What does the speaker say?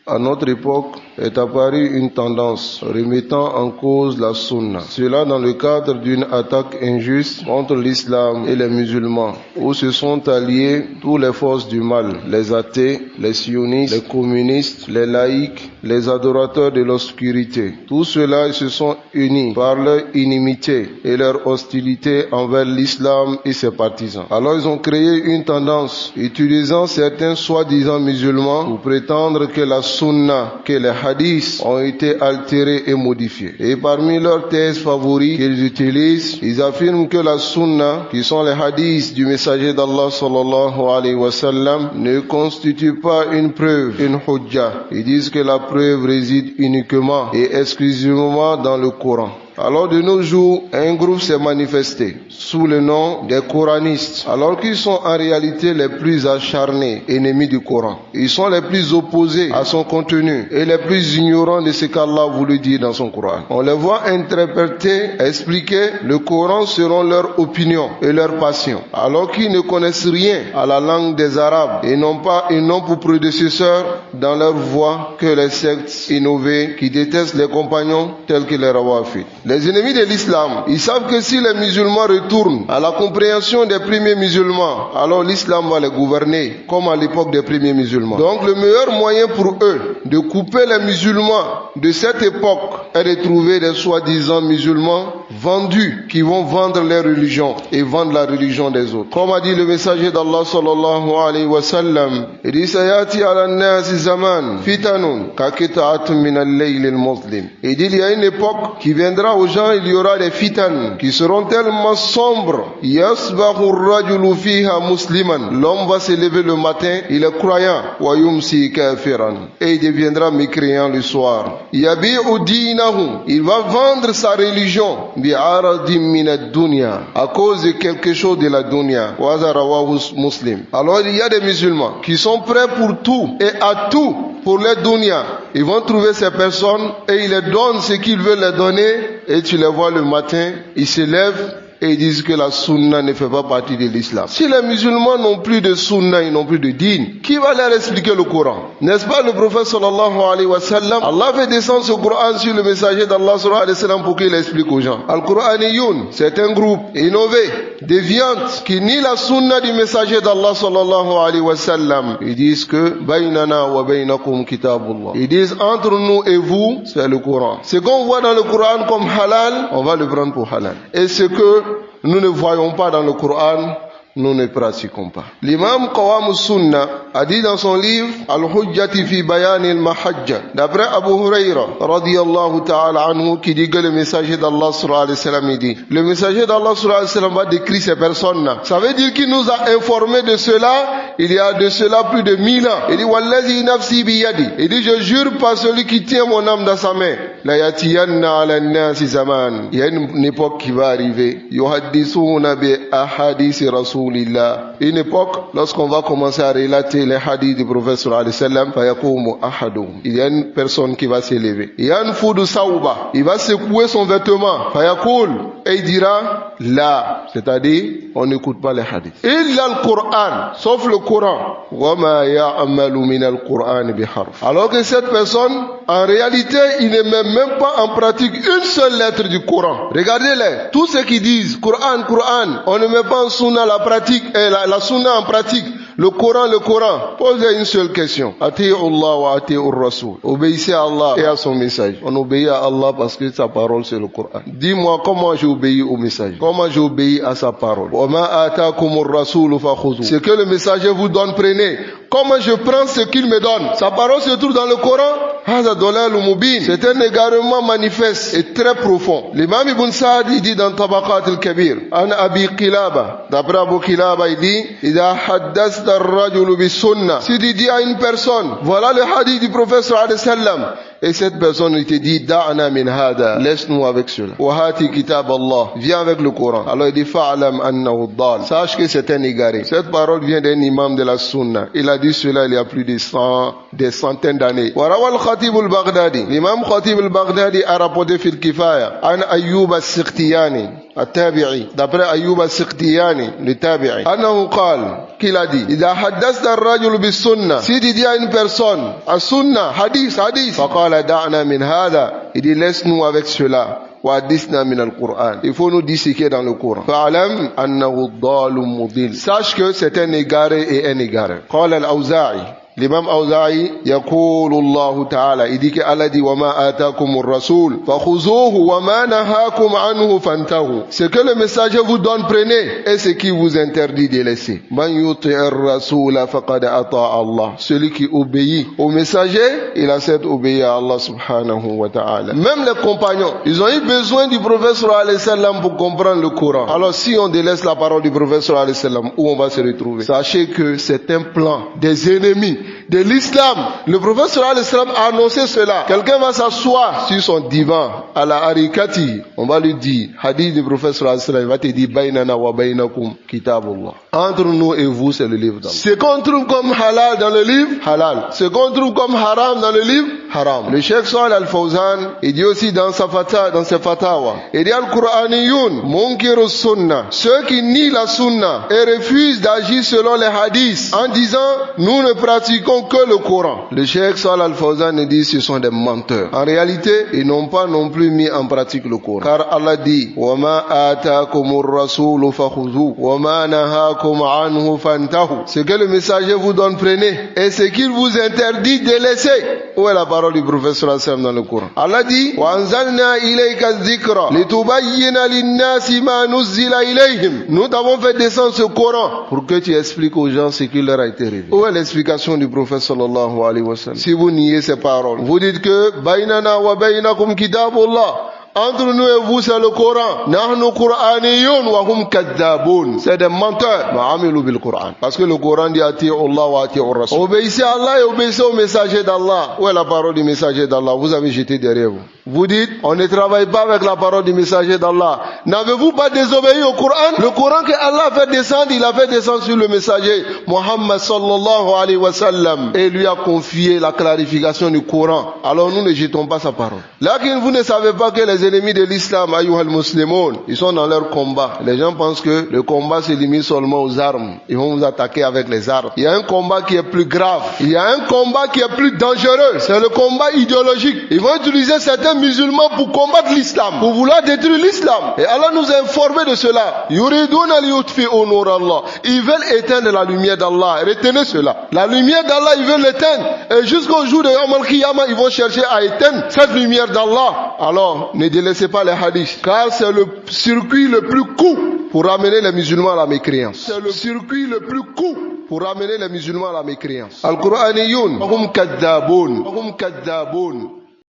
À notre époque est apparue une tendance remettant en cause la sunna. Cela dans le cadre d'une attaque injuste contre l'islam et les musulmans, où se sont alliés toutes les forces du mal, les athées, les sionistes, les communistes, les laïcs, les adorateurs de l'obscurité. Tous ceux-là se sont unis par leur inimité et leur hostilité envers l'islam et ses partisans. Alors ils ont créé une tendance utilisant certains soi-disant musulmans pour prétendre que la sunna, que les hadiths ont été altérés et modifiés. Et parmi leurs thèses favoris qu'ils utilisent, ils affirment que la sunna, qui sont les hadiths du messager d'Allah sallallahu alayhi wa sallam, ne constitue pas une preuve, une hujja. Ils disent que la preuve réside uniquement et exclusivement dans le Coran. Alors de nos jours, un groupe s'est manifesté sous le nom des coranistes, alors qu'ils sont en réalité les plus acharnés ennemis du Coran. Ils sont les plus opposés à son contenu et les plus ignorants de ce qu'Allah voulait dire dans son Coran. On les voit interpréter, expliquer le Coran selon leur opinion et leur passion, alors qu'ils ne connaissent rien à la langue des Arabes et n'ont pour prédécesseurs dans leur voie que les sectes innovées qui détestent les compagnons tels que les Rawafites. Les ennemis de l'islam, ils savent que si les musulmans retournent à la compréhension des premiers musulmans, alors l'islam va les gouverner, comme à l'époque des premiers musulmans. Donc le meilleur moyen pour eux de couper les musulmans de cette époque est de trouver des soi-disant musulmans vendus, qui vont vendre leur religion et vendre la religion des autres. Comme a dit le messager d'Allah sallallahu alayhi wa sallam, il dit sayati ala nasi zaman fitanun ka qita'atun min al-layl al-muslim. Il dit il y a une époque qui viendra aux gens, il y aura des fitanes qui seront tellement sombres. Yasbahu ar-rajulu fiha musliman. L'homme va se lever le matin, il est croyant, wa yumsi kafiran, et il deviendra mécréant le soir. Yabi'u dinahu, il va vendre sa religion bi'aradin min ad-dunya, à cause de quelque chose de la dunya. Wa rawahu Muslim. Alors il y a des musulmans qui sont prêts pour tout et à tout pour les dunya. Ils vont trouver ces personnes et ils les donnent ce qu'ils veulent les donner, et tu les vois le matin, ils se lèvent et ils disent que la sunna ne fait pas partie de l'islam. Si les musulmans n'ont plus de sunna, ils n'ont plus de din, qui va leur expliquer le Coran? N'est-ce pas le prophète sallallahu alayhi wa sallam? Allah fait descendre ce Coran sur le messager d'Allah sallallahu alayhi wa sallam pour qu'il explique aux gens. Al-Qur'aniyun, c'est un groupe innové, déviante, qui nie la sunna du messager d'Allah sallallahu alayhi wa sallam. Ils disent que baynana wa baynakum kitabullah. Ils disent entre nous et vous, c'est le Coran. Ce qu'on voit dans le Coran comme halal, on va le prendre pour halal. Et ce que nous ne voyons pas dans le Coran, nous ne pratiquons pas. L'imam Qawam al-Sunnah a dit dans son livre Al-Hujjati fi Bayan al-Mahajja, d'après Abu Huraira radiyallahu ta'ala anhu, qui dit que le messager d'Allah sallallahu alayhi wa sallam, il dit, le messager d'Allah sallallahu alayhi wa sallam va décrire ces personnes-là. Ça veut dire qu'il nous a informé de cela il y a de cela plus de 1000 ans. Il dit wallazi nafsi biyadi, il dit je jure par celui qui tient mon âme dans sa main, la yatiyanna ala an-nasi zaman, il y a une époque qui va arriver, yuhaddithuna bi ahadisi rasul. Une époque, lorsqu'on va commencer à relater les hadiths du prophète sallallahu alayhi wa sallam, fayakumu ahadum, il y a une personne qui va s'élever, il y a une foudu sauba, il va secouer son vêtement, fayakul, et il dira là, c'est-à-dire on n'écoute pas les hadiths. Illa al-Qur'an, sauf le Coran. Wama ya'malu min al-Qur'an biharf. Alors que cette personne, en réalité, il ne met même pas en pratique une seule lettre du Coran. Regardez-les, tous ceux qui disent Coran, Coran, on ne met pas en sunna la pratique, la sunna en pratique. Le Coran, posez une seule question. Ati'u Allah wa ati'u Rasul. Obéissez à Allah et à son message. On obéit à Allah parce que sa parole c'est le Coran. Dis-moi comment j'ai obéi au message. Comment j'ai obéi à sa parole. Wa ma ataakumur Rasul fakhudhu. Ce que le messager vous donne, prenez. Comment je prends ce qu'il me donne? Sa parole se trouve dans le Coran. Hadha dalalun mubin. C'est un égarement manifeste et très profond. L'imam Ibn Sa'd, il dit dans Tabaqat al-Kabir, An Abi Qilaba, d'après Abu Qilaba, il dit, Ida haddas si tu dis à une personne, voilà le hadith du prophète sallallahu alayhi wa sallam, et cette personne il te dit, da'na min hada, laisse-nous avec cela. Wa hati kitab Allah, viens avec le Coran. Alors il dit, fa'alam annahu dal, sache que c'est un égaré. Cette parole vient d'un imam de la sunna. Il a dit cela il y a plus de des centaines d'années. Wa rawal Khatib al-Baghdadi, l'imam Khatib al-Baghdadi a rapporté fil kifaya, an Ayyub as-Sikhtiyani, التابعي d'après أيوب السختياني le tabi'i أنه قال qu'il a dit إذا حدثت الرجل بالسنة si tu dis à une personne السنة حديث فقال دعنا من هذا il dit laisse-nous avec cela وحدثنا من القرآن il faut nous disséquer dans le Coran فاعلم أنه ضال مضل sache que c'est un égaré et un égaré قال الأوزاعي l'imam Awza'i يقول الله تعالى il dit que Allah dit وما آتاكم الرسول فخذوه وما نهاكم عنه فانتهوا ce que le messager vous donne prenez et ce qui vous interdit de laisser من يطع الرسول فقد أطاع الله celui qui obéit au messager il a certes obéi à Allah subhanahu wa ta'ala. Même les compagnons ils ont eu besoin du prophète sallallahu alayhi wa sallam pour comprendre le Coran. Alors si on délaisse la parole du prophète sallallahu alayhi wa sallam, où on va se retrouver? Sachez que c'est un plan des ennemis de l'islam. Le prophète sallallahu alayhi wa sallam a annoncé cela. Quelqu'un va s'asseoir sur son divan à la harikati, on va lui dire, hadith du prophète sallallahu alayhi wa sallam, il va te dire baynana wa baynakum kitabullah. Entre nous et vous c'est le livre d'Allah. Ce qu'on trouve comme halal dans le livre, halal. Ce qu'on trouve comme haram dans le livre, haram. Le Cheikh Salih Al-Fawzan, il dit aussi dans sa fatawa, il dit al-Qur'aniyun munkirus sunnah, ceux qui nient la sunna et refusent d'agir selon les hadiths en disant nous ne pratiquons que le Coran. Le Cheikh Salih Al-Fawzan dit ce sont des menteurs. En réalité, ils n'ont pas non plus mis en pratique le Coran. Car Allah dit wa ma atakumur rasulu fakhudhu wa ma nahakum anhu fantahu. Ce que le messager vous donne prenez et ce qu'il vous interdit de laisser. Où est la parole du prophète sallallahu alayhi wa sallam dans le Coran? Allah dit wa anzalna ilayka dhikra litubayyina lin-nasi ma nuzzila ilayhim. Nous t'avons fait descendre ce Coran pour que tu expliques aux gens ce qui leur a été révélé. Où est l'explication du prophète sallallahu alayhi wa sallam? Si vous niez ces paroles, vous dites que baynana wa baynakum kitabullah, entre nous et vous c'est le Coran. Nahnu Qur'aniyun wa hum kadhabun. C'est des menteurs. Ma'amilu bil Coran. Parce que le Coran dit ati'u Allah wa ati'u Rasul. Obéissez à Allah et obéissez au messager d'Allah. Où est la parole du messager d'Allah? Vous avez jeté derrière vous. Vous dites, on ne travaille pas avec la parole du messager d'Allah. N'avez-vous pas désobéi au Coran? Le Coran que Allah a fait descendre, il a fait descendre sur le messager Muhammad sallallahu alayhi wa sallam et lui a confié la clarification du Coran. Alors nous ne jetons pas sa parole. Là, vous ne savez pas que les ennemis de l'islam, ayyuhal muslimun, ils sont dans leur combat. Les gens pensent que le combat se limite seulement aux armes. Ils vont vous attaquer avec les armes. Il y a un combat qui est plus grave. Il y a un combat qui est plus dangereux. C'est le combat idéologique. Ils vont utiliser certains musulmans pour combattre l'islam, pour vouloir détruire l'islam. Et Allah nous a informé de cela. Yuriduna liyutfi'u nur Allah. Ils veulent éteindre la lumière d'Allah. Retenez cela. La lumière d'Allah, ils veulent l'éteindre. Et jusqu'au jour de Yawm al-Qiyamah, ils vont chercher à éteindre cette lumière d'Allah. Alors, ne délaissez pas les hadiths, car c'est le circuit le plus court pour ramener les musulmans à la mécréance. C'est le circuit le plus court pour ramener les musulmans à la mécréance. Al-Qur'aniyun, hum kadhabun.